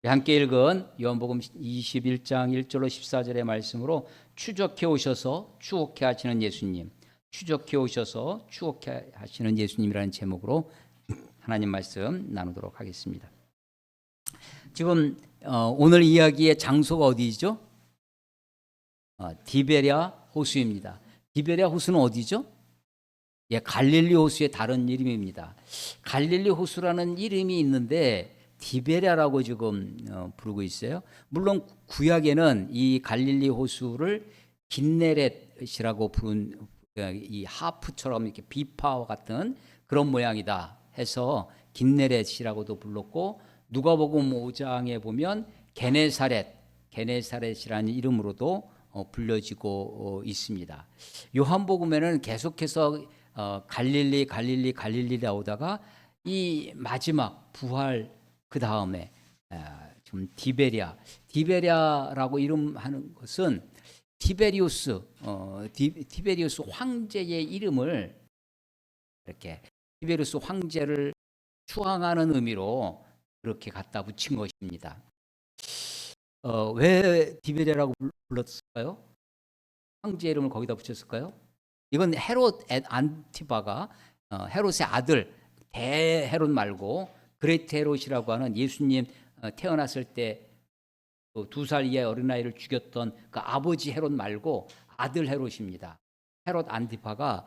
함께 읽은 요한복음 21장 1절로 14절의 말씀으로 추적해 오셔서 추억해 하시는 예수님, 추적해 오셔서 추억해 하시는 예수님이라는 제목으로 하나님 말씀 나누도록 하겠습니다. 지금 오늘 이야기의 장소가 어디죠? 디베랴 호수입니다. 디베랴 호수는 어디죠? 예, 갈릴리 호수의 다른 이름입니다. 갈릴리 호수라는 이름이 있는데 디베랴라고 지금 부르고 있어요. 물론 구약에는 이 갈릴리 호수를 긴네렛이라고 부른 이 하프처럼 이렇게 비파와 같은 그런 모양이다 해서 긴네렛이라고도 불렀고, 누가복음 5장에 보면 게네사렛이라는 이름으로도 불려지고 있습니다. 요한복음에는 계속해서 갈릴리 나오다가 이 마지막 부활 그 다음에 좀 디베랴라고 이름하는 것은 티베리우스 황제의 이름을 이렇게 티베리우스 황제를 추앙하는 의미로 그렇게 갖다 붙인 것입니다. 왜 디베랴라고 불렀을까요? 황제 이름을 거기다 붙였을까요? 이건 헤롯 안티바가 헤롯의 아들 대헤롯 말고 그레이트 헤롯이라고 하는 예수님 태어났을 때 2살 이하의 어린아이를 죽였던 그 아버지 헤롯 말고 아들 헤롯입니다. 헤롯 안티파가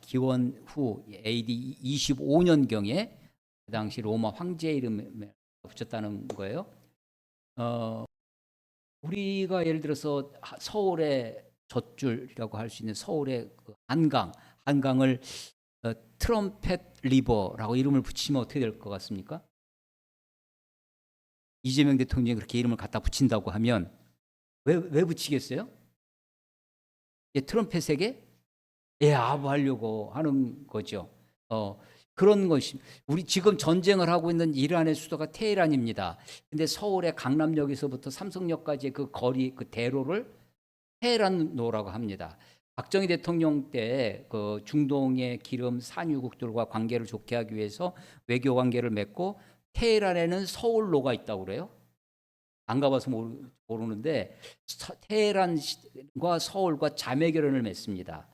기원 후 AD 25년경에 그 당시 로마 황제 이름을 붙였다는 거예요. 우리가 예를 들어서 서울의 젖줄이라고 할 수 있는 서울의 그 한강을 트럼펫 리버라고 이름을 붙이면 어떻게 될 것 같습니까? 이재명 대통령이 그렇게 이름을 갖다 붙인다고 하면 왜 붙이겠어요? 예, 트럼펫에게 아부하려고 하는 거죠. 그런 것이, 우리 지금 전쟁을 하고 있는 이란의 수도가 테헤란입니다. 근데 서울의 강남역에서부터 삼성역까지의 그 거리, 그 대로를 테헤란로라고 합니다. 박정희 대통령 때 그 중동의 기름 산유국들과 관계를 좋게 하기 위해서 외교 관계를 맺고 테헤란에는 서울로가 있다고 그래요. 안 가봐서 모르는데 테헤란과 서울과 자매 결연을 맺습니다.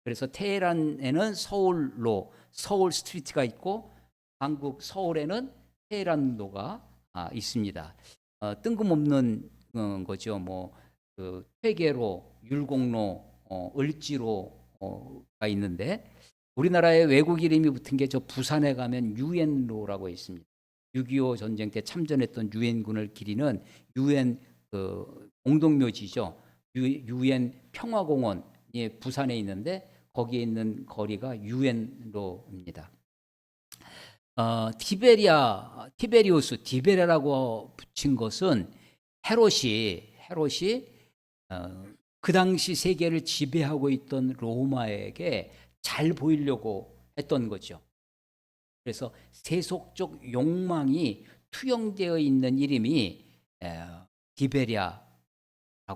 그래서 테헤란에는 서울로, 서울 스트리트가 있고 한국 서울에는 테헤란로가 있습니다. 뜬금없는 거죠. 그 퇴계로, 율곡로, 을지로가 있는데 우리나라에 외국 이름이 붙은 게 저 부산에 가면 유엔로라고 있습니다. 6.25 전쟁 때 참전했던 유엔군을 기리는 유엔 공동묘지죠. 유엔 평화공원이 부산에 있는데 거기에 있는 거리가 유엔로입니다. 디베랴라고 붙인 것은 헤롯이 그 당시 세계를 지배하고 있던 로마에게 잘 보이려고 했던 거죠. 그래서 세속적 욕망이 투영되어 있는 이름이 디베랴라고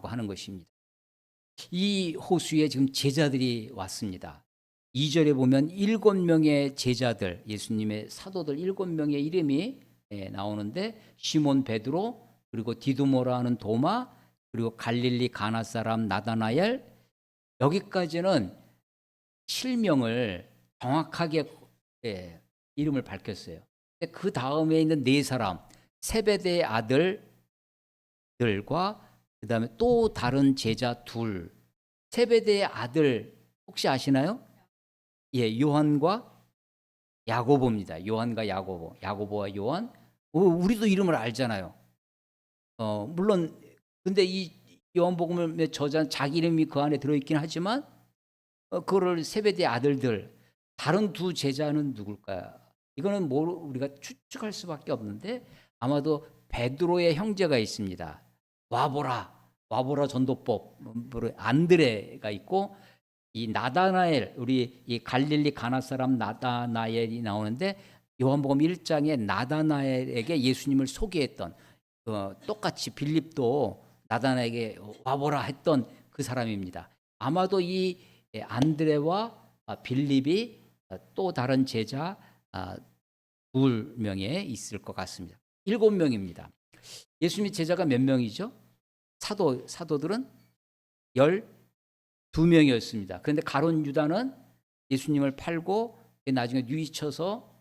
하는 것입니다. 이 호수에 지금 제자들이 왔습니다. 2절에 보면 7명의 제자들, 예수님의 사도들 7명의 이름이 나오는데 시몬 베드로, 그리고 디두모라 하는 도마, 그리고 갈릴리 가나 사람 나다나엘, 여기까지는 실명을 정확하게 이름을 밝혔어요. 그 다음에 있는 네 사람, 세베대의 아들들과 그 다음에 또 다른 제자 둘, 세베대의 아들 혹시 아시나요? 예, 요한과 야고보입니다. 요한과 야고보, 야고보와 요한. 우리도 이름을 알잖아요. 물론 근데 이 요한복음의 저자는 자기 이름이 그 안에 들어있긴 하지만 그거를 세베대의 아들들, 다른 두 제자는 누굴까요? 이거는 우리가 추측할 수밖에 없는데 아마도 베드로의 형제가 있습니다. 와보라 전도법, 안드레가 있고, 이 나다나엘, 우리 이 갈릴리 가나 사람 나다나엘이 나오는데 요한복음 1장에 나다나엘에게 예수님을 소개했던 똑같이 빌립도 나다나엘에게 와보라 했던 그 사람입니다. 아마도 이 안드레와 빌립이 또 다른 제자 2명에 있을 것 같습니다. 7명입니다. 예수님의 제자가 몇 명이죠? 사도들은 12명이었습니다. 그런데 가룟 유다는 예수님을 팔고 나중에 뉘우쳐서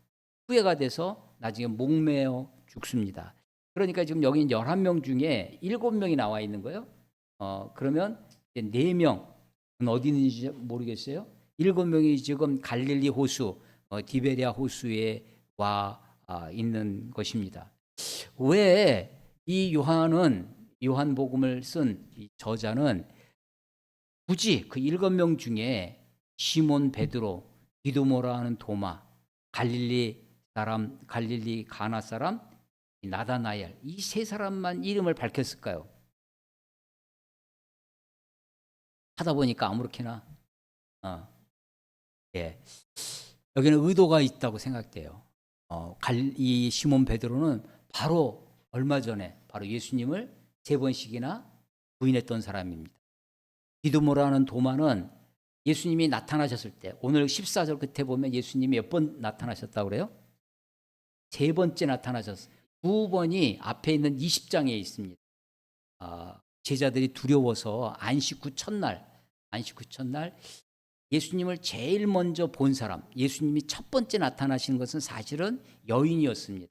후회가 돼서 나중에 목매어 죽습니다. 그러니까 지금 여기 11명 중에 7명이 나와 있는 거예요. 그러면 4명은 어디 있는지 모르겠어요. 7명이 지금 갈릴리 호수, 디베리아 호수에 와 있는 것입니다. 왜 이 요한복음을 쓴 이 저자는 굳이 그 7명 중에 시몬 베드로, 디두모라 하는 도마, 갈릴리 가나 사람 나다나엘, 이 세 사람만 이름을 밝혔을까요? 하다 보니까 아무렇게나 예. 여기는 의도가 있다고 생각돼요. 이 시몬 베드로는 바로 얼마 전에 바로 예수님을 3번씩이나 부인했던 사람입니다. 디두모라는 도마는 예수님이 나타나셨을 때, 오늘 14절 끝에 보면 예수님이 몇 번 나타나셨다고 그래요? 3번째 나타나셨어요. 2번이 앞에 있는 20장에 있습니다. 제자들이 두려워서 안식 후 첫날 예수님을 제일 먼저 본 사람, 예수님이 첫 번째 나타나신 것은 사실은 여인이었습니다.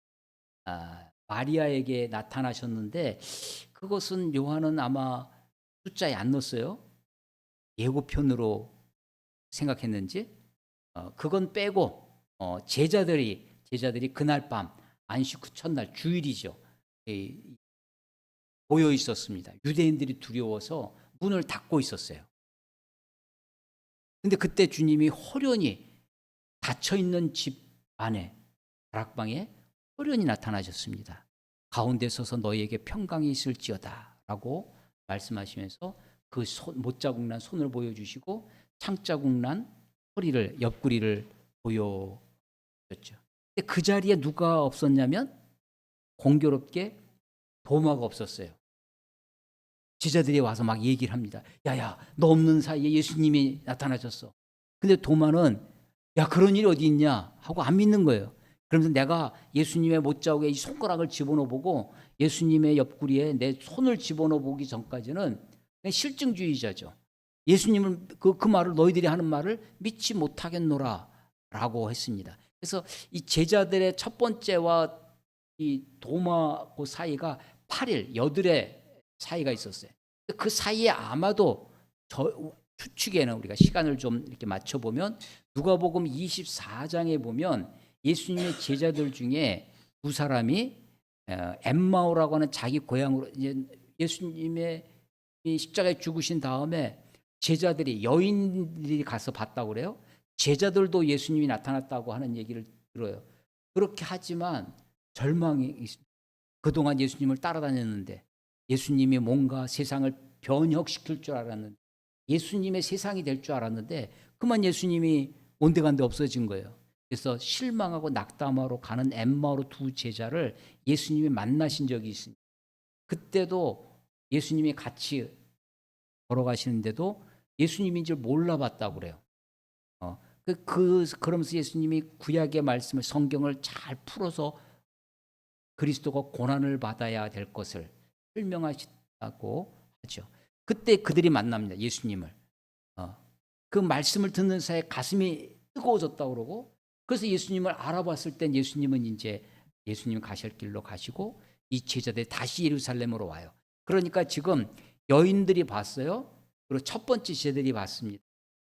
마리아에게 나타나셨는데 그것은 요한은 아마 숫자에 안 넣었어요. 예고편으로 생각했는지 그건 빼고 제자들이 그날 밤 안식 후 첫날 주일이죠. 모여 있었습니다. 유대인들이 두려워서 문을 닫고 있었어요. 근데 그때 주님이 호련히 닫혀 있는 집 안에 다락방에 호련히 나타나셨습니다. 가운데 서서 너희에게 평강이 있을지어다 라고 말씀하시면서 그 못자국 난 손을 보여주시고 창자국 난 허리를, 옆구리를 보여줬죠. 근데 그 자리에 누가 없었냐면 공교롭게 도마가 없었어요. 제자들이 와서 막 얘기를 합니다. 야야, 너 없는 사이에 예수님이 나타나셨어. 근데 도마는 야, 그런 일이 어디 있냐 하고 안 믿는 거예요. 그러면서 내가 예수님의 못자국에 이 손가락을 집어넣어 보고 예수님의 옆구리에 내 손을 집어넣어 보기 전까지는 그냥 실증주의자죠. 예수님을 그 말을 너희들이 하는 말을 믿지 못하겠노라 라고 했습니다. 그래서 이 제자들의 첫 번째와 이 도마 그 사이가 8일 여들의 사이가 있었어요. 그 사이에 아마도 추측에는 우리가 시간을 좀 이렇게 맞춰보면 누가복음 24장에 보면 예수님의 제자들 중에 2사람이 엠마오라고 하는 자기 고향으로 이제 예수님의 십자가에 죽으신 다음에 제자들이 여인들이 가서 봤다고 그래요. 제자들도 예수님이 나타났다고 하는 얘기를 들어요. 그렇게 하지만 절망이 있습니다. 그동안 예수님을 따라다녔는데 예수님이 뭔가 세상을 변혁시킬 줄 알았는데 예수님의 세상이 될 줄 알았는데 그만 예수님이 온데간데 없어진 거예요. 그래서 실망하고 낙담하러 가는 엠마오로 2 제자를 예수님이 만나신 적이 있습니다. 그때도 예수님이 같이 걸어가시는데도 예수님인 줄 몰라봤다고 그래요. 그러면서 예수님이 구약의 말씀을 성경을 잘 풀어서 그리스도가 고난을 받아야 될 것을 설명하셨다고 하죠. 그때 그들이 만납니다. 예수님을. 그 말씀을 듣는 사이에 가슴이 뜨거워졌다고 그러고 그래서 예수님을 알아봤을 땐 예수님은 이제 예수님 가실 길로 가시고 이 제자들이 다시 예루살렘으로 와요. 그러니까 지금 여인들이 봤어요. 그리고 첫 번째 제자들이 봤습니다.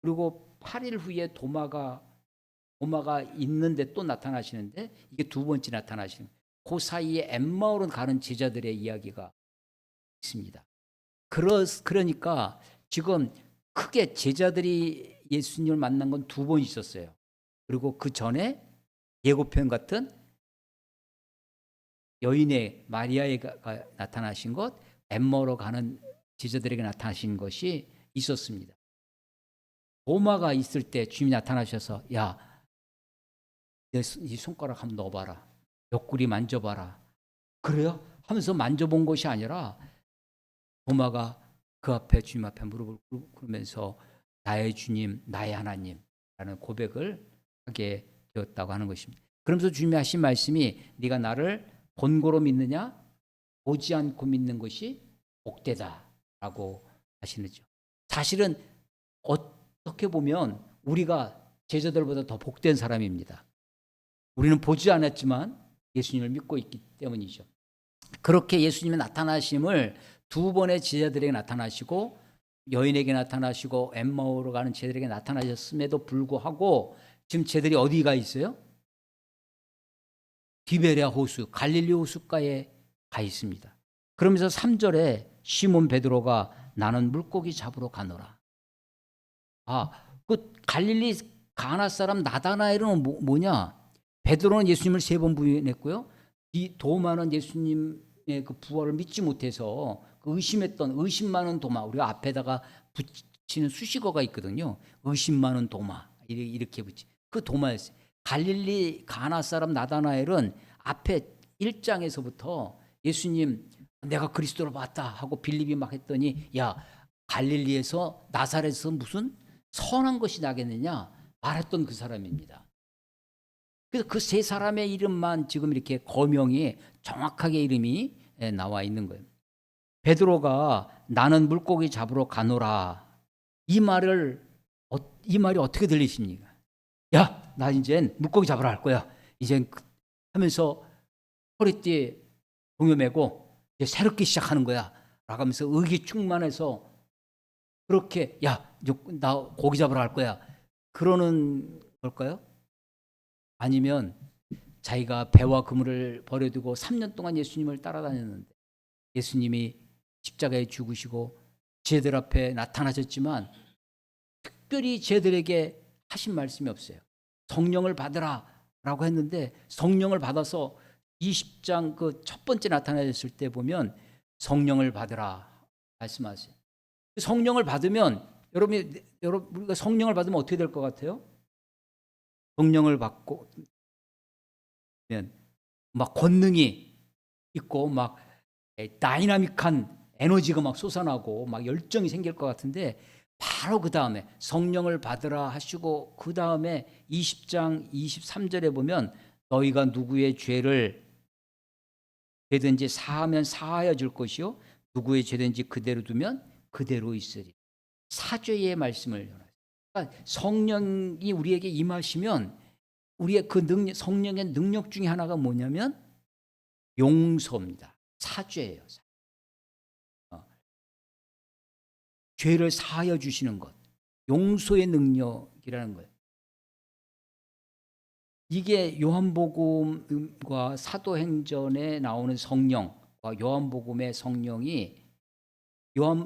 그리고 8일 후에 도마가 있는데 또 나타나시는데 이게 2번째 나타나시는 그 사이에 엠마오로 가는 제자들의 이야기가 있습니다. 그러니까 지금 크게 제자들이 예수님을 만난 건 2번 있었어요. 그리고 그 전에 예고편 같은 여인의 마리아가 나타나신 것, 엠마오로 가는 제자들에게 나타나신 것이 있었습니다. 도마가 있을 때 주님이 나타나셔서 야, 내 손가락 한번 넣어봐라. 옆구리 만져봐라. 그래요? 하면서 만져본 것이 아니라 도마가 그 앞에 주님 앞에 무릎을 꿇으면서 나의 주님, 나의 하나님라는 고백을 하게 되었다고 하는 것입니다. 그러면서 주님이 하신 말씀이 네가 나를 본고로 믿느냐? 보지 않고 믿는 것이 복되다라고 하시는죠. 사실은 어떻게 보면 우리가 제자들보다 더 복된 사람입니다. 우리는 보지 않았지만 예수님을 믿고 있기 때문이죠. 그렇게 예수님의 나타나심을 두 번의 제자들에게 나타나시고 여인에게 나타나시고 엠마오로 가는 제자들에게 나타나셨음에도 불구하고 지금 제자들이 어디가 있어요? 디베랴 호수, 갈릴리 호수가에 가 있습니다. 그러면서 3절에 시몬 베드로가 나는 물고기 잡으러 가노라. 그 갈릴리 가나 사람 나다나엘은 뭐냐? 베드로는 예수님을 3번 부인했고요. 이 도마는 예수님의 그 부활을 믿지 못해서 그 의심 많은 도마, 우리가 앞에다가 붙이는 수식어가 있거든요. 의심 많은 도마 이렇게 붙이. 그 도마였어요. 갈릴리 가나 사람 나다나엘은 앞에 1장에서부터 예수님 내가 그리스도를 봤다 하고 빌립이 막 했더니 야 갈릴리에서 나사렛에서 무슨 선한 것이 나겠느냐 말했던 그 사람입니다. 그래서 그 3사람의 이름만 지금 이렇게 거명이 정확하게 이름이 나와 있는 거예요. 베드로가 나는 물고기 잡으러 가노라. 이 말이 어떻게 들리십니까? 야, 나 이젠 물고기 잡으러 갈 거야. 이젠 하면서 허리띠에 동요 매고 이제 새롭게 시작하는 거야. 라고 하면서 의기충만해서 그렇게 야, 나 고기 잡으러 갈 거야. 그러는 걸까요? 아니면 자기가 배와 그물을 버려두고 3년 동안 예수님을 따라다녔는데 예수님이 십자가에 죽으시고 제들 앞에 나타나셨지만 특별히 제들에게 하신 말씀이 없어요. 성령을 받으라 라고 했는데 성령을 받아서 20장 그 첫 번째 나타나셨을 때 보면 성령을 받으라 말씀하세요. 성령을 받으면 여러분 우리가 성령을 받으면 어떻게 될 것 같아요? 성령을 받고 막 권능이 있고 막 다이나믹한 에너지가 막 솟아나고 막 열정이 생길 것 같은데 바로 그 다음에 성령을 받으라 하시고 그 다음에 20장 23절에 보면 너희가 누구의 죄를 죄든지 사하면 사하여 줄 것이요 누구의 죄든지 그대로 두면 그대로 있으리. 사죄의 말씀을 그러니까 성령이 우리에게 임하시면 우리의 그 성령의 능력 중에 하나가 뭐냐면 용서입니다. 사죄예요. 죄를 사하여 주시는 것, 용서의 능력이라는 거예요. 이게 요한복음과 사도행전에 나오는 성령과 요한복음의 성령이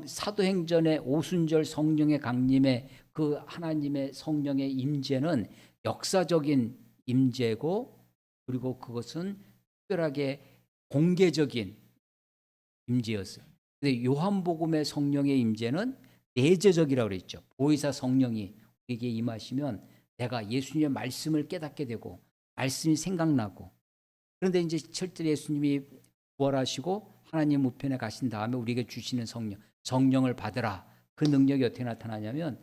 사도행전의 오순절 성령의 강림의 그 하나님의 성령의 임재는 역사적인 임재고 그리고 그것은 특별하게 공개적인 임재였어요. 근데 요한복음의 성령의 임재는 내재적이라고 그랬죠. 보혜사 성령이 우리에게 임하시면 내가 예수님의 말씀을 깨닫게 되고 말씀이 생각나고 그런데 이제 철저히 예수님이 부활하시고 하나님 우편에 가신 다음에 우리에게 주시는 성령을 받으라. 그 능력이 어떻게 나타나냐면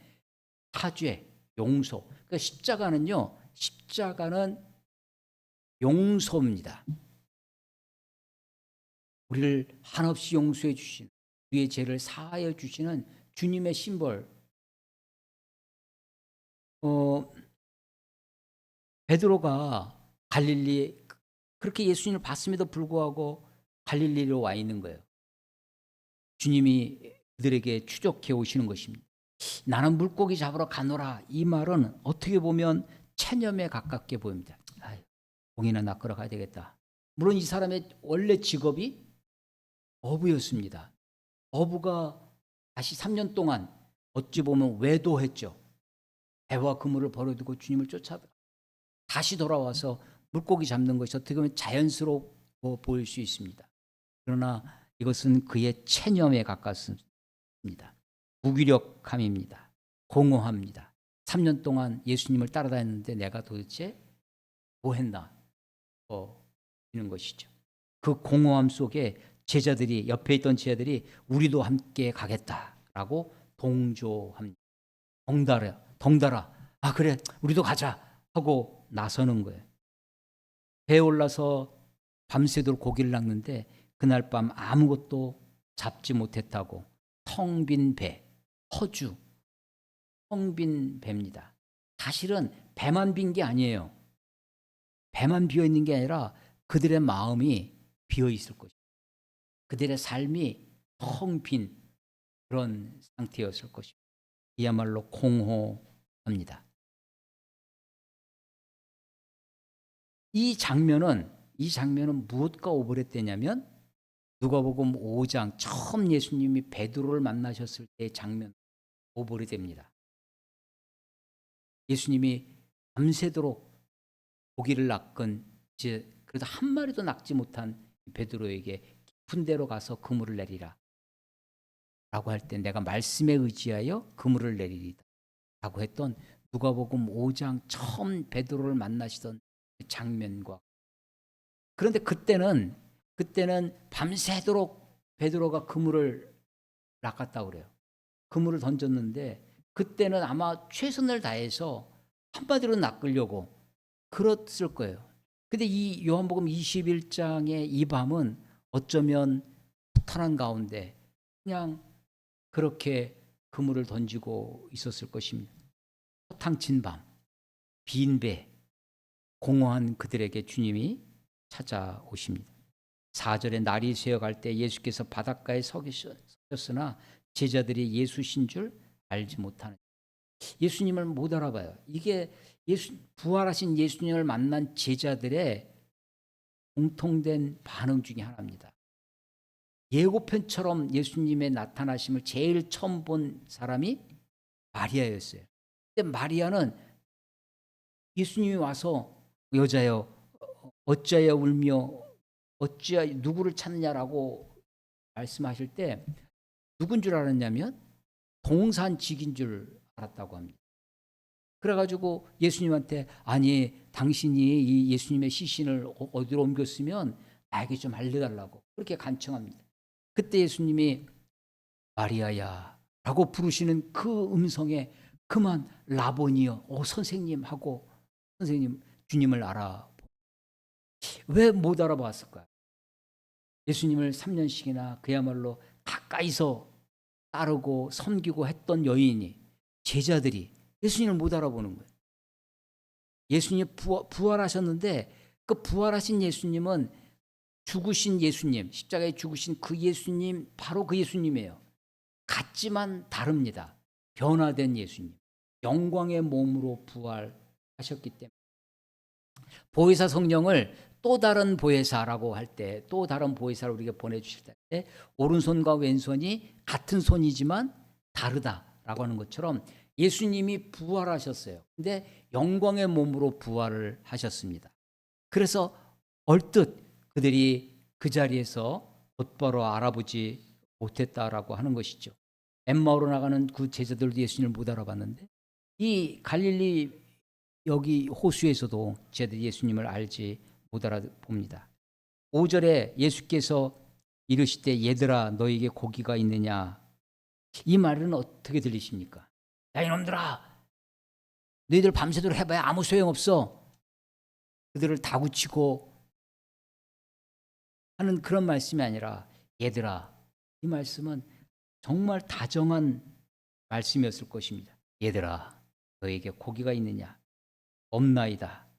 사죄, 용서. 그러니까 십자가는 용서입니다. 우리를 한없이 용서해 주신 우리의 죄를 사하여 주시는 주님의 심벌. 베드로가 갈릴리 그렇게 예수님을 봤음에도 불구하고 갈릴리로 와 있는 거예요. 주님이 그들에게 추적해 오시는 것입니다. 나는 물고기 잡으러 가노라. 이 말은 어떻게 보면 체념에 가깝게 보입니다. 공이나 낚으러 가야 되겠다. 물론 이 사람의 원래 직업이 어부였습니다. 어부가 다시 3년 동안 어찌 보면 외도했죠. 배와 그물을 버려두고 주님을 쫓아 다시 돌아와서 물고기 잡는 것이 어떻게 보면 자연스러워 보일 수 있습니다. 그러나 이것은 그의 체념에 가깝습니다. 무기력함입니다. 공허합니다. 3년 동안 예수님을 따라다녔는데 내가 도대체 뭐 했나 이런 것이죠. 그 공허함 속에 제자들이 옆에 있던 제자들이 우리도 함께 가겠다라고 동조합니다. 덩달아 그래 우리도 가자 하고 나서는 거예요. 배에 올라서 밤새도록 고기를 낚는데 그날 밤 아무것도 잡지 못했다고 텅 빈 배, 허주, 텅 빈 배입니다. 사실은 배만 빈 게 아니에요. 배만 비어 있는 게 아니라 그들의 마음이 비어 있을 것입니다. 그들의 삶이 텅 빈 그런 상태였을 것입니다. 이야말로 공허합니다. 이 장면은 무엇과 오버랩되냐면 누가복음 5장 처음 예수님이 베드로를 만나셨을 때의 장면 오버랩됩니다. 예수님이 밤새도록 고기를 낚은 이제 그래도 한 마리도 낚지 못한 베드로에게 깊은 데로 가서 그물을 내리라 라고 할 때 내가 말씀에 의지하여 그물을 내리리다 라고 했던 누가복음 5장 처음 베드로를 만나시던 그 장면과, 그런데 그때는 밤새도록 베드로가 그물을 낚았다고 그래요. 그물을 던졌는데 그때는 아마 최선을 다해서 한마디로 낚으려고 그랬을 거예요. 근데 이 요한복음 21장의 이 밤은 어쩌면 허탄한 가운데 그냥 그렇게 그물을 던지고 있었을 것입니다. 허탕친 밤, 빈 배, 공허한 그들에게 주님이 찾아오십니다. 4절에 날이 새어갈 때 예수께서 바닷가에 서셨으나 제자들이 예수신 줄 알지 못하는, 예수님을 못 알아봐요. 이게 부활하신 예수님을 만난 제자들의 공통된 반응 중에 하나입니다. 예고편처럼 예수님의 나타나심을 제일 처음 본 사람이 마리아였어요. 근데 마리아는 예수님이 와서 여자여 어찌하여 울며 어찌하여 누구를 찾느냐라고 말씀하실 때 누군 줄 알았냐면 동산직인 줄 알았다고 합니다. 그래가지고 예수님한테 아니 당신이 이 예수님의 시신을 어디로 옮겼으면 나에게 좀 알려달라고 그렇게 간청합니다. 그때 예수님이 마리아야 라고 부르시는 그 음성에 그만 라보니여 선생님 하고 선생님 주님을 왜 못 알아봤을까요? 예수님을 3년씩이나 그야말로 가까이서 따르고 섬기고 했던 여인이, 제자들이 예수님을 못 알아보는 거예요. 예수님이 부활하셨는데 그 부활하신 예수님은 죽으신 예수님, 십자가에 죽으신 그 예수님, 바로 그 예수님이에요. 같지만 다릅니다. 변화된 예수님, 영광의 몸으로 부활하셨기 때문에 보혜사 성령을 또 다른 보혜사라고 할 때, 또 다른 보혜사를 우리가 보내주실 때 오른손과 왼손이 같은 손이지만 다르다라고 하는 것처럼 예수님이 부활하셨어요. 근데 영광의 몸으로 부활을 하셨습니다. 그래서 얼뜻 그들이 그 자리에서 곧바로 알아보지 못했다라고 하는 것이죠. 엠마오로 나가는 그 제자들도 예수님을 못 알아봤는데 이 갈릴리 여기 호수에서도 제자들이 예수님을 알지 못 알아봅니다. 5절에 예수께서 이르시되 얘들아 너에게 고기가 있느냐, 이 말은 어떻게 들리십니까? 야 이놈들아 너희들 밤새도록 해봐야 아무 소용없어, 그들을 다구치고 하는 그런 말씀이 아니라 얘들아, 이 말씀은 정말 다정한 말씀이었을 것입니다. 얘들아 너에게 고기가 있느냐, 없나이다.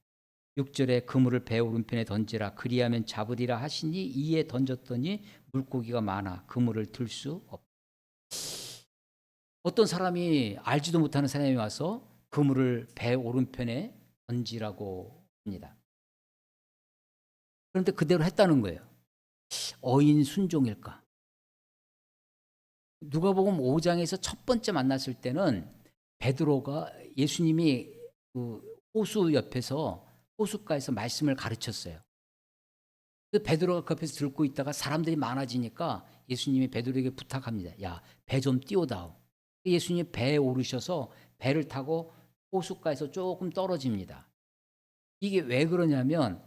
6절에 그물을 배 오른편에 던지라 그리하면 잡으리라 하시니 이에 던졌더니 물고기가 많아 그물을 들 수 없다. 어떤 사람이 알지도 못하는 사람이 와서 그물을 배 오른편에 던지라고 합니다. 그런데 그대로 했다는 거예요. 어인 순종일까? 누가복음 5장에서 첫 번째 만났을 때는 베드로가 예수님이 그 호수 옆에서 호숫가에서 말씀을 가르쳤어요. 그 베드로가 그 옆에서 듣고 있다가 사람들이 많아지니까 예수님이 베드로에게 부탁합니다. 야, 배 좀 띄워다오. 예수님이 배에 오르셔서 배를 타고 호숫가에서 조금 떨어집니다. 이게 왜 그러냐면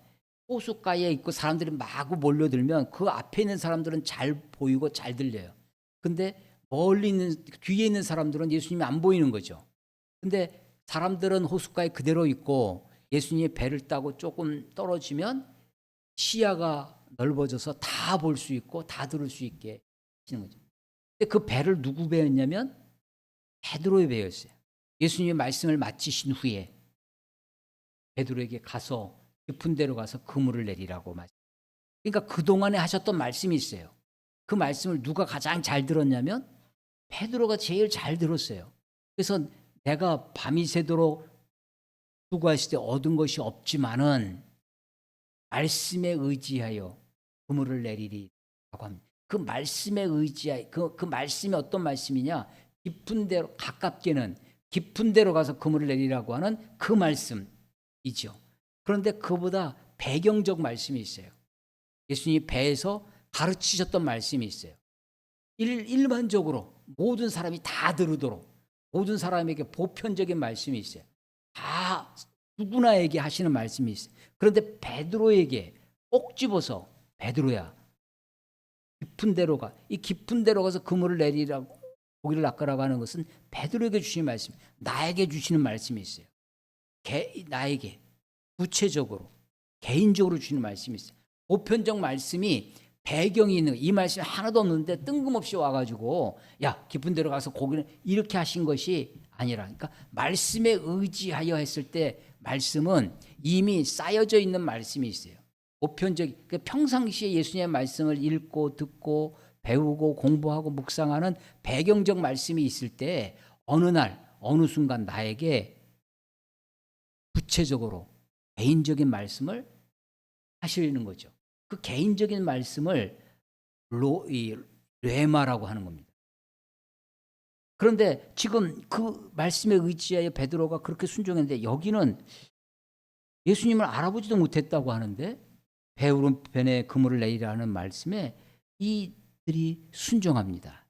호숫가에 있고 사람들이 마구 몰려들면 그 앞에 있는 사람들은 잘 보이고 잘 들려요. 근데 멀리 있는 뒤에 있는 사람들은 예수님이 안 보이는 거죠. 근데 사람들은 호숫가에 그대로 있고 예수님이 배를 타고 조금 떨어지면 시야가 넓어져서 다 볼 수 있고 다 들을 수 있게 하시는 거죠. 근데 그 배를 누구 배였냐면 베드로의 배였어요. 예수님의 말씀을 마치신 후에 베드로에게 가서 깊은 데로 가서 그물을 내리라고 말씀. 그러니까 그동안에 하셨던 말씀이 있어요. 그 말씀을 누가 가장 잘 들었냐면 베드로가 제일 잘 들었어요. 그래서 내가 밤이 새도록 수고하실 때 얻은 것이 없지만은 말씀에 의지하여 그물을 내리리라고 합니다. 그 말씀에 의지하여 그 말씀이 어떤 말씀이냐? 깊은 데로 가깝게는 깊은 데로 가서 그물을 내리라고 하는 그 말씀이죠. 그런데 그보다 배경적 말씀이 있어요. 예수님이 배에서 가르치셨던 말씀이 있어요. 일반적으로 모든 사람이 다 들으도록 모든 사람에게 보편적인 말씀이 있어요. 다 누구나에게 하시는 말씀이 있어요. 그런데 베드로에게 꼭 집어서 베드로야 깊은 데로 가. 이 깊은 데로 가서 그물을 내리라고 고기를 낚으라고 하는 것은 베드로에게 주시는 말씀, 나에게 주시는 말씀이 있어요. 나에게 구체적으로 개인적으로 주시는 말씀이 있어요. 보편적 말씀이 배경이 있는 이 말씀이 하나도 없는데 뜬금없이 와가지고 야 깊은 데로 가서 고기는 이렇게 하신 것이 아니라 그러니까 말씀에 의지하여 했을 때 말씀은 이미 쌓여져 있는 말씀이 있어요. 보편적 그러니까 평상시에 예수님의 말씀을 읽고 듣고 배우고 공부하고 묵상하는 배경적 말씀이 있을 때 어느 날 어느 순간 나에게 구체적으로 개인적인 말씀을 하시는 거죠. 그 개인적인 말씀을 레마라고 하는 겁니다. 그런데 지금 그 말씀에 의지하여 베드로가 그렇게 순종했는데 여기는 예수님을 알아보지도 못했다고 하는데 배 오른편에 그물을 내리라는 말씀에 이들이 순종합니다.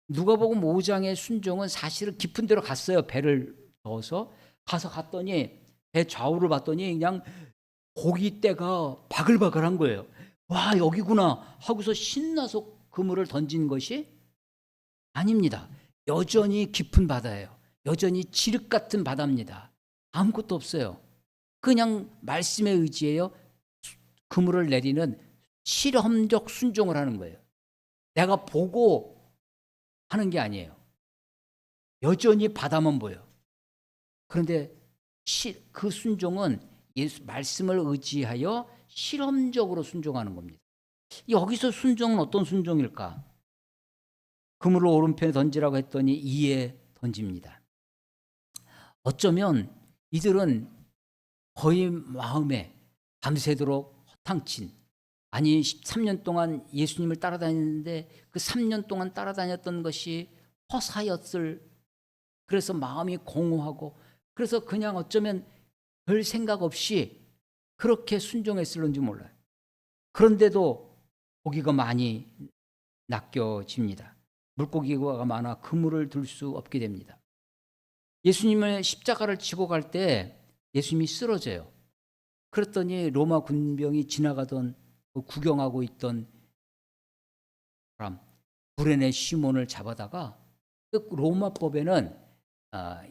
누가복음 5장의 순종은 사실은 깊은 데로 갔어요. 배를 넣어서 갔더니 배 좌우를 봤더니 그냥 고기떼가 바글바글한 거예요. 와 여기구나 하고서 신나서 그물을 던진 것이 아닙니다. 여전히 깊은 바다예요. 여전히 지륵 같은 바다입니다. 아무것도 없어요. 그냥 말씀에 의지해요. 그물을 내리는 실험적 순종을 하는 거예요. 내가 보고 하는 게 아니에요. 여전히 바다만 보여. 그런데 그 순종은 예수 말씀을 의지하여 실험적으로 순종하는 겁니다. 여기서 순종은 어떤 순종일까? 그물을 오른편에 던지라고 했더니 이에 던집니다. 어쩌면 이들은 거의 마음에 밤새도록 허탕친 아니 13년 동안 예수님을 따라다녔는데 그 3년 동안 따라다녔던 것이 허사였을 그래서 마음이 공허하고 그래서 그냥 어쩌면 별 생각 없이 그렇게 순종했을는지 몰라요. 그런데도 고기가 많이 낚여집니다. 물고기가 많아 그물을 들 수 없게 됩니다. 예수님을 십자가를 지고 갈 때 예수님이 쓰러져요. 그랬더니 로마 군병이 지나가던 구경하고 있던 사람 구레네 시몬을 잡아다가 로마법에는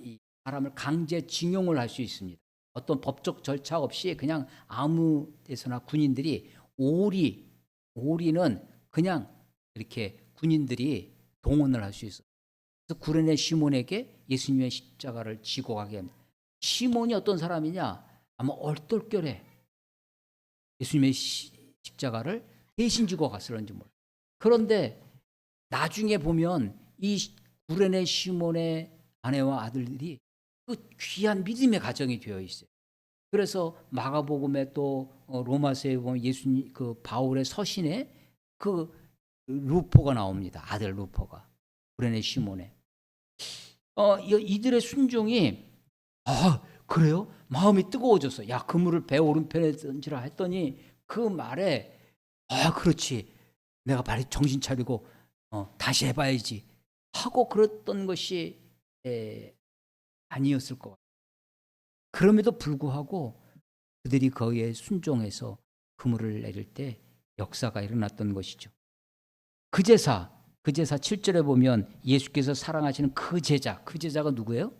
이 사람을 강제 징용을 할 수 있습니다. 어떤 법적 절차 없이 그냥 아무 데서나 군인들이 오리는 그냥 이렇게 군인들이 동원을 할 수 있어요. 그래서 구레네 시몬에게 예수님의 십자가를 지고 가게 합니다. 시몬이 어떤 사람이냐? 아마 얼떨결에 예수님의 십자가를 대신 지고 갔을런지 몰라요. 그런데 나중에 보면 이 구레네 시몬의 아내와 아들들이 그 귀한 믿음의 가정이 되어 있어요. 그래서 마가복음에 또 로마서에 보면 예수님 그 바울의 서신에 그 루포가 나옵니다. 아들 루포가 구레네 시몬의 이들의 순종이 그래요? 마음이 뜨거워졌어. 야 그물을 배 오른편에 던지라 했더니 그 말에 그렇지 내가 빨리 정신 차리고 다시 해봐야지 하고 그랬던 것이 아니었을 것 같아요. 그럼에도 불구하고 그들이 거기에 순종해서 그물을 내릴 때 역사가 일어났던 것이죠. 그 제사 7절에 보면 예수께서 사랑하시는 그 제자가 누구예요?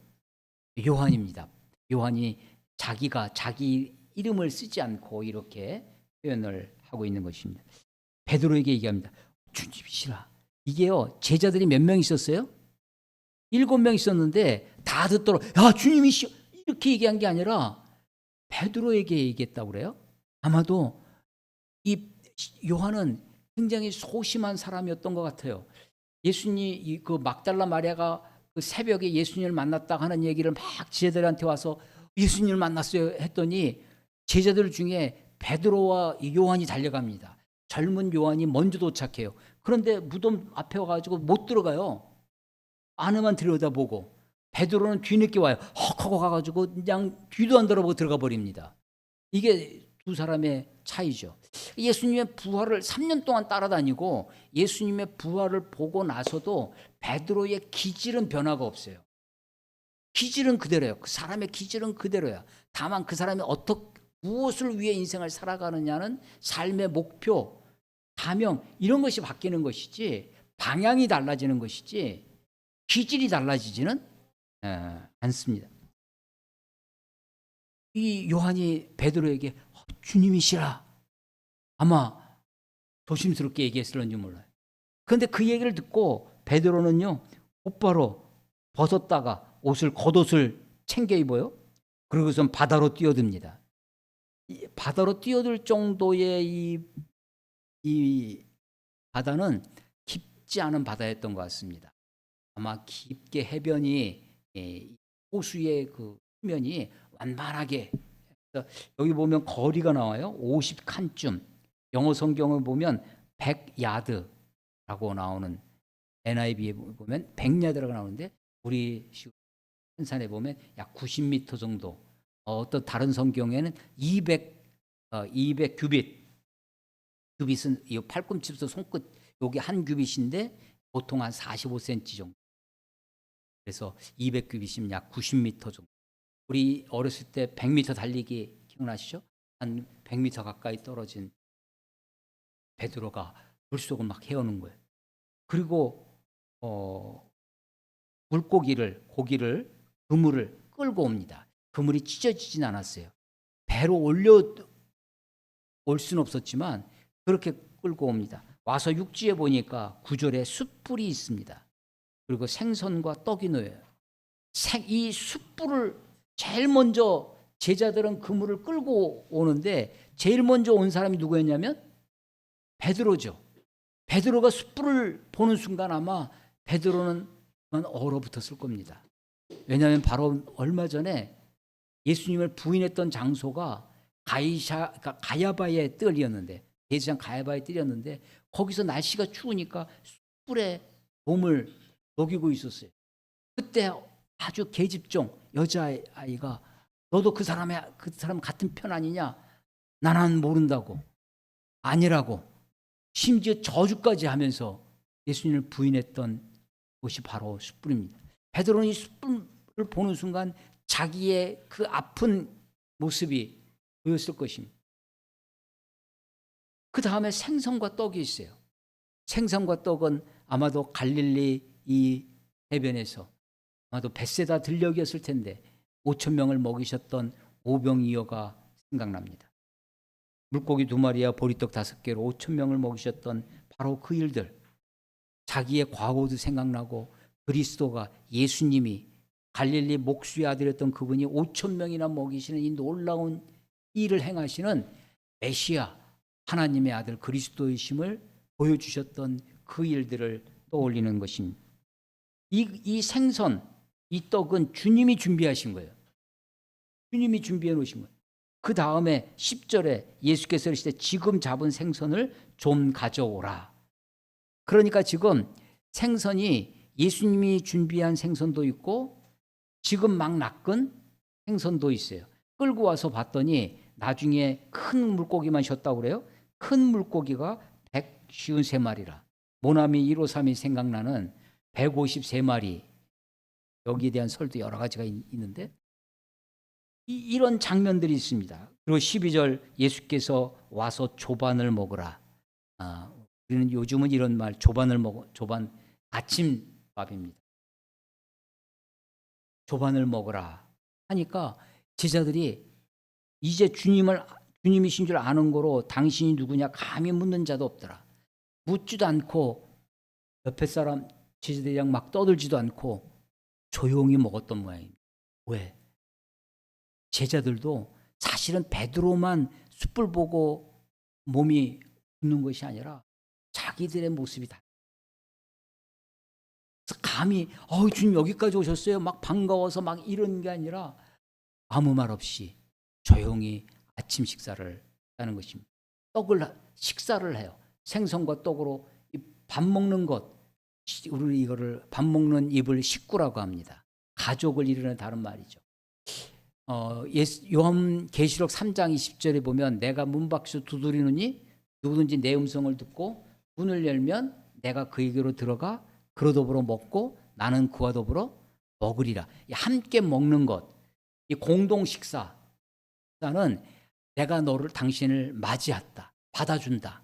요한입니다. 요한이 자기 이름을 쓰지 않고 이렇게 표현을 하고 있는 것입니다. 베드로에게 얘기합니다. 주님이시라. 이게요, 제자들이 몇 명 있었어요? 7명 있었는데 다 듣도록 야 주님이시여 이렇게 얘기한 게 아니라 베드로에게 얘기했다고 그래요. 아마도 이 요한은 굉장히 소심한 사람이었던 것 같아요. 예수님 그 막달라 마리아가 그 새벽에 예수님을 만났다 하는 얘기를 막 제자들한테 와서 예수님을 만났어요 했더니 제자들 중에 베드로와 요한이 달려갑니다. 젊은 요한이 먼저 도착해요. 그런데 무덤 앞에 와가지고 못 들어가요. 안에만 들여다보고 베드로는 뒤늦게 와요. 헉 하고 가가지고 그냥 뒤도 안 돌아보고 들어가 버립니다. 이게 두 사람의 차이죠. 예수님의 부활을 3년 동안 따라다니고 예수님의 부활을 보고 나서도 베드로의 기질은 변화가 없어요. 기질은 그대로예요. 그 사람의 기질은 그대로야. 다만 그 사람이 무엇을 위해 인생을 살아가느냐는 삶의 목표, 사명 이런 것이 바뀌는 것이지 방향이 달라지는 것이지 기질이 달라지지는 않습니다. 이 요한이 베드로에게 주님이시라 아마 조심스럽게 얘기했을런지 몰라요. 그런데 그 얘기를 듣고 베드로는요 곧바로 벗었다가 겉옷을 챙겨 입어요. 그러고선 바다로 뛰어듭니다. 바다로 뛰어들 정도의 이 바다는 깊지 않은 바다였던 것 같습니다. 아마 깊게 해변이 호수의 그 수면이 완만하게 여기 보면 거리가 나와요. 50칸쯤. 영어 성경을 보면 100야드라고 나오는 NIV에 보면 100야드라고 나오는데 우리 한산에 보면 약 90m 정도. 어떤 다른 성경에는 200 규빗. 규빗은 이 팔꿈치부터 손끝 여기 한 규빗인데 보통 한 45cm 정도. 그래서 200규빗이면 약 90m 정도. 우리 어렸을 때 100m 달리기 기억나시죠? 한 100m 가까이 떨어진 베드로가 물속을 막 헤어는 거예요. 그리고 고기를 그물을 끌고 옵니다. 그물이 찢어지진 않았어요. 배로 올려 올 수는 없었지만 그렇게 끌고 옵니다. 와서 육지에 보니까 구절에 숯불이 있습니다. 그리고 생선과 떡이 놓여요. 이 숯불을 제일 먼저 제자들은 그물을 끌고 오는데 제일 먼저 온 사람이 누구였냐면 베드로죠. 베드로가 숯불을 보는 순간 아마 베드로는 얼어붙었을 겁니다. 왜냐하면 바로 얼마 전에 예수님을 부인했던 장소가 가야바의 뜰이었는데 대제사장 가야바의 뜰이었는데 거기서 날씨가 추우니까 숯불에 몸을 녹이고 있었어요. 그때 아주 계집종 여자아이가 너도 그 사람 같은 편 아니냐? 나는 모른다고. 아니라고. 심지어 저주까지 하면서 예수님을 부인했던 곳이 바로 숯불입니다. 베드로는 이 숯불을 보는 순간 자기의 그 아픈 모습이 보였을 것입니다. 그 다음에 생선과 떡이 있어요. 생선과 떡은 아마도 갈릴리 이 해변에서 아마도 벳세다 들녘이었을 텐데 5,000명을 먹이셨던 오병이어가 생각납니다. 물고기 2마리와 보리떡 5개로 5,000명을 먹이셨던 바로 그 일들. 자기의 과거도 생각나고 그리스도가 예수님이 갈릴리 목수의 아들이었던 그분이 5,000명이나 먹이시는 이 놀라운 일을 행하시는 메시아 하나님의 아들 그리스도이심을 보여주셨던 그 일들을 떠올리는 것입니다. 이 생선, 이 떡은 주님이 준비하신 거예요. 주님이 준비해 놓으신 거예요. 그 다음에 10절에 예수께서 이르시되 지금 잡은 생선을 좀 가져오라. 그러니까 지금 생선이 예수님이 준비한 생선도 있고 지금 막 낚은 생선도 있어요. 끌고 와서 봤더니 나중에 큰 물고기만 셨다고 그래요. 큰 물고기가 153마리라. 모나미 153이 생각나는 153마리. 여기에 대한 설도 여러 가지가 있는데 이런 장면들이 있습니다. 그리고 12절 예수께서 와서 조반을 먹으라. 우리는 요즘은 이런 말 조반 아침밥입니다. 조반을 먹으라 하니까 제자들이 이제 주님이신 줄 아는 거로 당신이 누구냐 감히 묻는 자도 없더라. 묻지도 않고 옆에 사람 제자들이랑 막 떠들지도 않고 조용히 먹었던 모양입니다. 왜? 제자들도 사실은 베드로만 숯불 보고 몸이 굳는 것이 아니라 자기들의 모습이 다. 감히 주님 여기까지 오셨어요? 막 반가워서 막 이런 게 아니라 아무 말 없이 조용히 아침 식사를 하는 것입니다. 식사를 해요. 생선과 떡으로 밥 먹는 것, 우리 이거를 밥 먹는 입을 식구라고 합니다. 가족을 이루는 다른 말이죠. 요한계시록 3장 20절에 보면 내가 문 밖에서 두드리느니 누구든지 내 음성을 듣고 문을 열면 내가 그에게로 들어가 그로 더불어 먹고 나는 그와 더불어 먹으리라. 함께 먹는 것, 이 공동 식사는 내가 당신을 맞이했다, 받아준다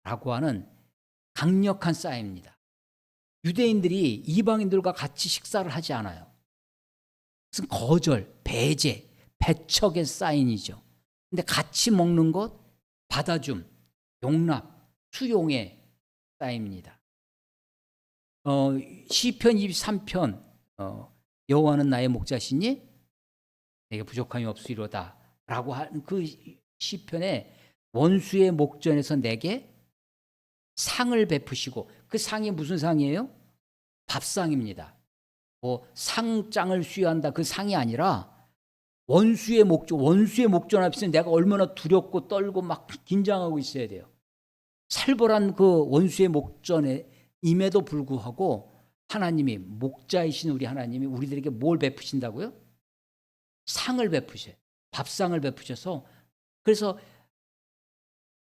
라고 하는 강력한 사인입니다. 유대인들이 이방인들과 같이 식사를 하지 않아요. 그것은 거절, 배제, 배척의 사인이죠. 근데 같이 먹는 것, 받아줌, 용납, 수용의 사인입니다. 시편 23편 여호와는 나의 목자시니 내게 부족함이 없으리로다 라고 한 그 시편에 원수의 목전에서 내게 상을 베푸시고, 그 상이 무슨 상이에요? 밥상입니다. 상장을 수여한다 그 상이 아니라 원수의 목전 앞에서 내가 얼마나 두렵고 떨고 막 긴장하고 있어야 돼요. 살벌한 그 원수의 목전에 임에도 불구하고 하나님이, 목자이신 우리 하나님이 우리들에게 뭘 베푸신다고요? 상을 베푸셔요. 밥상을 베푸셔서. 그래서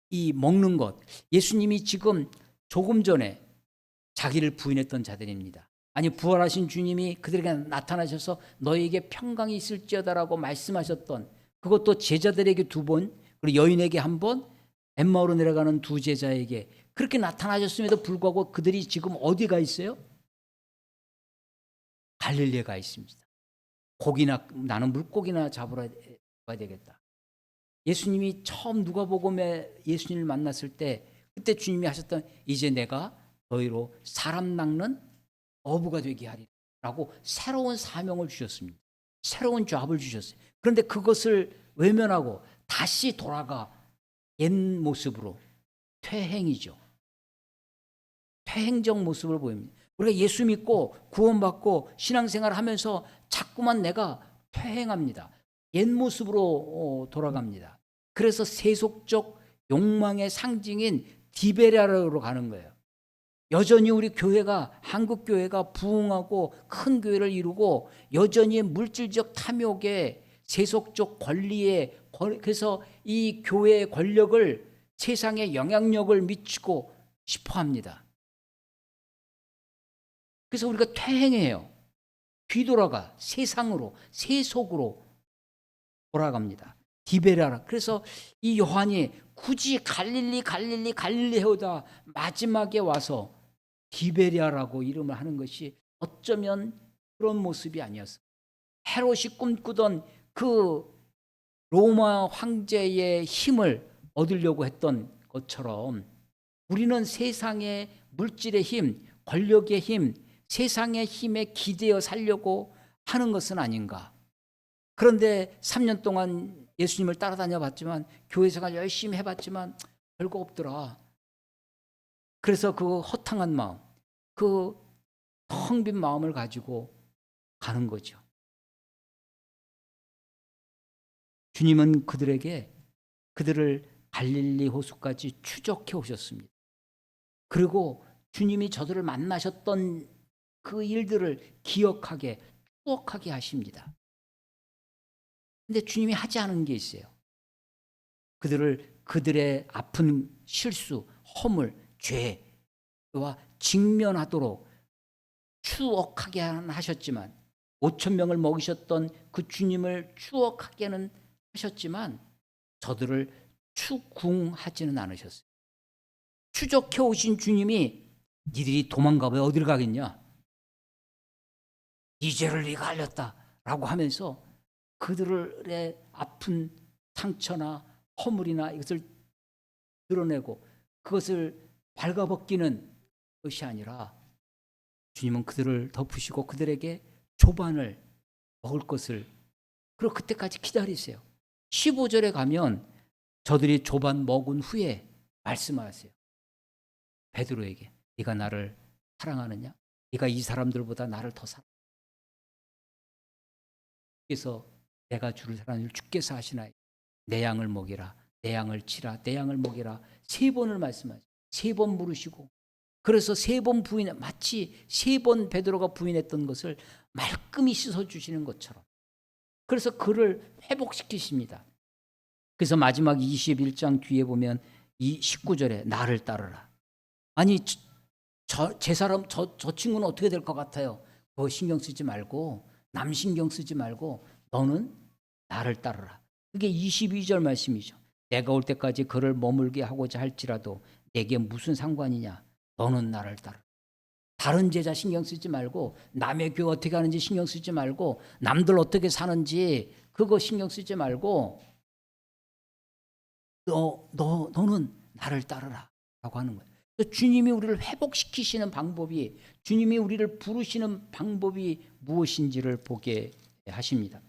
이 먹는 것, 예수님이 지금 조금 전에 자기를 부인했던 자들입니다. 아니, 부활하신 주님이 그들에게 나타나셔서 너희에게 평강이 있을지어다라고 말씀하셨던, 그것도 제자들에게 2번, 그리고 여인에게 1번, 엠마오로 내려가는 2 제자에게 그렇게 나타나셨음에도 불구하고 그들이 지금 어디가 있어요? 갈릴리에 가 있습니다. 나는 물고기나 잡으러 가야 되겠다. 예수님이 처음 누가복음에 예수님을 만났을 때, 그때 주님이 하셨던 이제 내가 너희로 사람 낚는 어부가 되게 하리라고 새로운 사명을 주셨습니다. 새로운 잡을 주셨어요. 그런데 그것을 외면하고 다시 돌아가 옛 모습으로, 퇴행이죠. 퇴행적 모습을 보입니다. 우리가 예수 믿고 구원받고 신앙생활을 하면서 자꾸만 내가 퇴행합니다. 옛 모습으로 돌아갑니다. 그래서 세속적 욕망의 상징인 디베랴로 가는 거예요. 여전히 우리 교회가, 한국 교회가 부흥하고 큰 교회를 이루고 여전히 물질적 탐욕에, 세속적 권리에, 그래서 이 교회의 권력을, 세상에 영향력을 미치고 싶어 합니다. 그래서 우리가 퇴행해요. 뒤돌아가 세상으로, 세속으로 돌아갑니다. 디베랴라. 그래서 이 요한이 굳이 갈릴리 해오다 마지막에 와서 디베랴라고 이름을 하는 것이 어쩌면 그런 모습이 아니었어. 헤롯이 꿈꾸던 그 로마 황제의 힘을 얻으려고 했던 것처럼 우리는 세상의 물질의 힘, 권력의 힘, 세상의 힘에 기대어 살려고 하는 것은 아닌가. 그런데 3년 동안 예수님을 따라다녀 봤지만, 교회 생활 열심히 해봤지만 별거 없더라. 그래서 그 허탕한 마음, 그 텅 빈 마음을 가지고 가는 거죠. 주님은 그들을 갈릴리 호수까지 추적해 오셨습니다. 그리고 주님이 저들을 만나셨던 그 일들을 기억하게, 추억하게 하십니다. 근데 주님이 하지 않은 게 있어요. 그들의 아픈 실수, 허물, 죄와 직면하도록 추억하게 하셨지만, 5,000명을 먹이셨던 그 주님을 추억하게는 하셨지만 저들을 추궁하지는 않으셨어요. 추적해 오신 주님이 니들이 도망가봐야 어디를 가겠냐? 이 죄를 네가 알렸다 라고 하면서 그들의 아픈 상처나 허물이나 이것을 드러내고 그것을 발가벗기는 것이 아니라 주님은 그들을 덮으시고 그들에게 조반을 먹을 것을, 그리고 그때까지 기다리세요. 15절에 가면 저들이 조반 먹은 후에 말씀하세요. 베드로에게 네가 나를 사랑하느냐? 네가 이 사람들보다 나를 더 사랑하느냐? 그래서 내가 주를 사랑하는 줄 주께서 하시나이다. 내 양을 먹이라, 내 양을 치라, 내 양을 먹이라 3번을 말씀하시고 3번 물으시고, 그래서 3번 부인, 마치 3번 베드로가 부인했던 것을 말끔히 씻어주시는 것처럼, 그래서 그를 회복시키십니다. 그래서 마지막 21장 뒤에 보면 이 19절에 나를 따르라. 아니 제 사람 저 친구는 어떻게 될 것 같아요? 그거 신경 쓰지 말고, 남 신경 쓰지 말고 너는 나를 따르라. 그게 22절 말씀이죠. 내가 올 때까지 그를 머물게 하고자 할지라도 내게 무슨 상관이냐? 너는 나를 따르라. 다른 제자 신경 쓰지 말고, 남의 교회 어떻게 하는지 신경 쓰지 말고, 남들 어떻게 사는지 그거 신경 쓰지 말고 너는 나를 따르라 라고 하는 거예요. 주님이 우리를 회복시키시는 방법이, 주님이 우리를 부르시는 방법이 무엇인지를 보게 하십니다.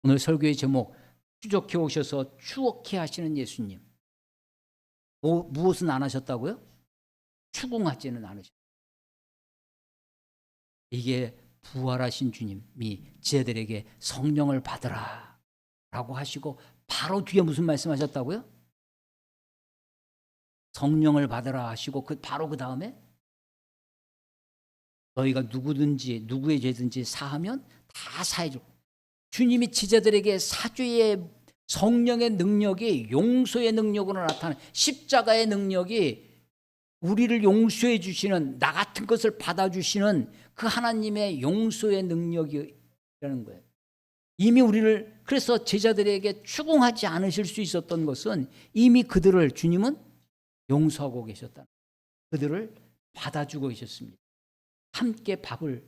오늘 설교의 제목, 추적해 오셔서 추억해 하시는 예수님. 무엇은 안 하셨다고요? 추궁하지는 않으셨어요. 이게 부활하신 주님이 제자들에게 성령을 받으라 라고 하시고 바로 뒤에 무슨 말씀하셨다고요? 성령을 받으라 하시고 바로 그 다음에 너희가 누구든지 누구의 죄든지 사하면 다 사해줄. 주님이 제자들에게 사죄의 성령의 능력이 용서의 능력으로 나타나는, 십자가의 능력이 우리를 용서해 주시는, 나 같은 것을 받아주시는 그 하나님의 용서의 능력이라는 거예요. 이미 우리를, 그래서 제자들에게 추궁하지 않으실 수 있었던 것은 이미 그들을 주님은 용서하고 계셨다. 그들을 받아주고 계셨습니다. 함께 밥을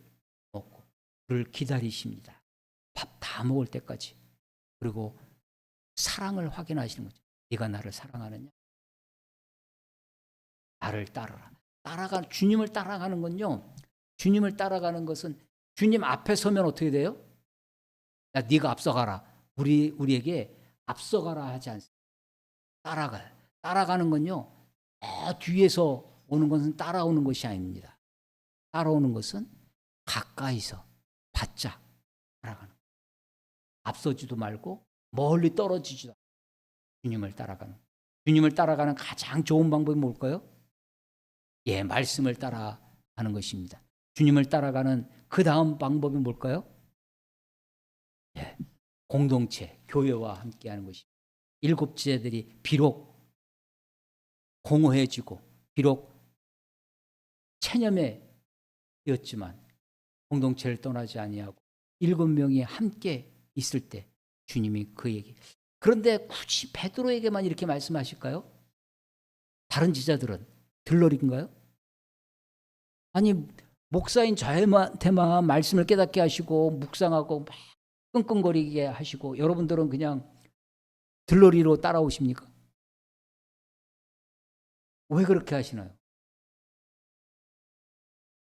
먹고 그를 기다리십니다. 밥 다 먹을 때까지. 그리고 사랑을 확인하시는 거죠. 네가 나를 사랑하느냐? 나를 따르라. 주님을 따라가는 건요, 주님을 따라가는 것은 주님 앞에 서면 어떻게 돼요? 야, 네가 앞서가라. 우리에게 앞서가라 하지 않습니다. 따라가요. 따라가는 건요, 뒤에서 오는 것은 따라오는 것이 아닙니다. 따라오는 것은 가까이서 바짝 따라가는 거예요. 앞서지도 말고 멀리 떨어지지도 않고 주님을 따라가는, 주님을 따라가는 가장 좋은 방법이 뭘까요? 말씀을 따라가는 것입니다. 주님을 따라가는 그 다음 방법이 뭘까요? 공동체, 교회와 함께하는 것입니다. 7 제자들이 비록 공허해지고 비록 체념해였지만 공동체를 떠나지 아니하고 7명이 함께 있을 때 주님이 그에게, 그런데 굳이 베드로에게만 이렇게 말씀하실까요? 다른 제자들은 들러리인가요? 아니, 목사인 저한테만 말씀을 깨닫게 하시고 묵상하고 막 끙끙거리게 하시고 여러분들은 그냥 들러리로 따라오십니까? 왜 그렇게 하시나요?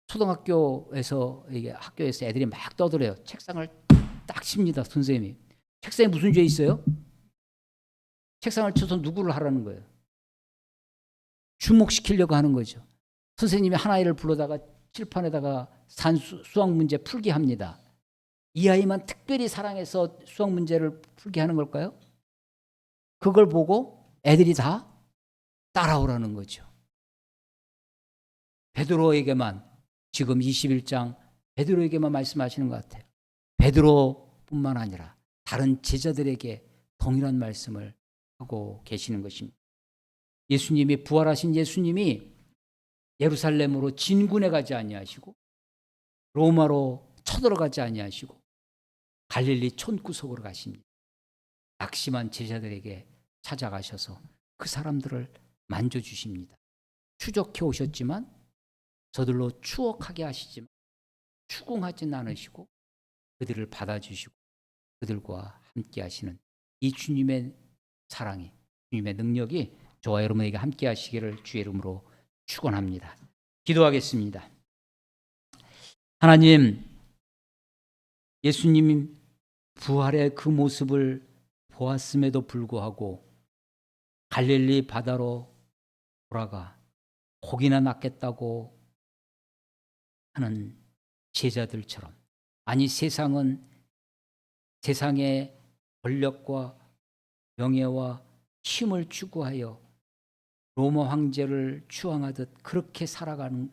초등학교에서, 이게 학교에서 애들이 막 떠들어요. 책상을 딱 칩니다, 선생님이. 책상에 무슨 죄 있어요? 책상을 쳐서 누구를 하라는 거예요? 주목시키려고 하는 거죠. 선생님이 한 아이를 불러다가 칠판에다가 수학 문제 풀게 합니다. 이 아이만 특별히 사랑해서 수학 문제를 풀게 하는 걸까요? 그걸 보고 애들이 다 따라오라는 거죠. 베드로에게만, 지금 21장 베드로에게만 말씀하시는 것 같아요. 베드로뿐만 아니라 다른 제자들에게 동일한 말씀을 하고 계시는 것입니다. 예수님이, 부활하신 예수님이 예루살렘으로 진군해 가지 아니하시고 로마로 쳐들어가지 아니하시고 갈릴리 촌구석으로 가십니다. 낙심한 제자들에게 찾아가셔서 그 사람들을 만져주십니다. 추적해 오셨지만 저들로 추억하게 하시지만 추궁하지는 않으시고 그들을 받아주시고 그들과 함께 하시는 이 주님의 사랑이 주님의 능력이 저와 여러분에게 함께 하시기를 주의 이름으로 축원합니다. 기도하겠습니다. 하나님, 예수님 부활의 그 모습을 보았음에도 불구하고 갈릴리 바다로 돌아가 혹이나 낫겠다고 하는 제자들처럼, 아니 세상은 세상의 권력과 명예와 힘을 추구하여 로마 황제를 추앙하듯 그렇게 살아가는,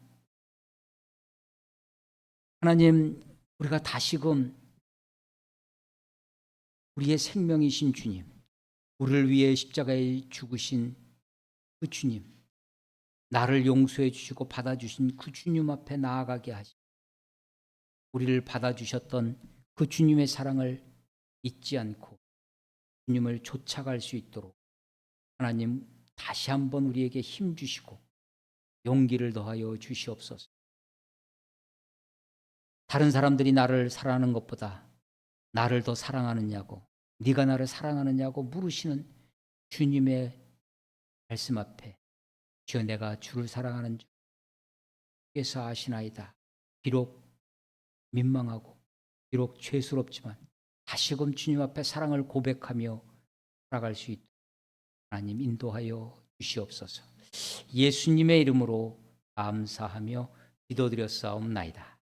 하나님, 우리가 다시금 우리의 생명이신 주님, 우리를 위해 십자가에 죽으신 그 주님, 나를 용서해 주시고 받아주신 그 주님 앞에 나아가게 하시고 우리를 받아주셨던 그 주님의 사랑을 잊지 않고 주님을 쫓아갈 수 있도록 하나님 다시 한번 우리에게 힘 주시고 용기를 더하여 주시옵소서. 다른 사람들이 나를 사랑하는 것보다 나를 더 사랑하느냐고, 네가 나를 사랑하느냐고 물으시는 주님의 말씀 앞에, 주여 내가 주를 사랑하는 주께서 아시나이다. 비록 민망하고 비록 죄스럽지만 다시금 주님 앞에 사랑을 고백하며 살아갈 수 있도록 하나님 인도하여 주시옵소서. 예수님의 이름으로 감사하며 기도드렸사옵나이다.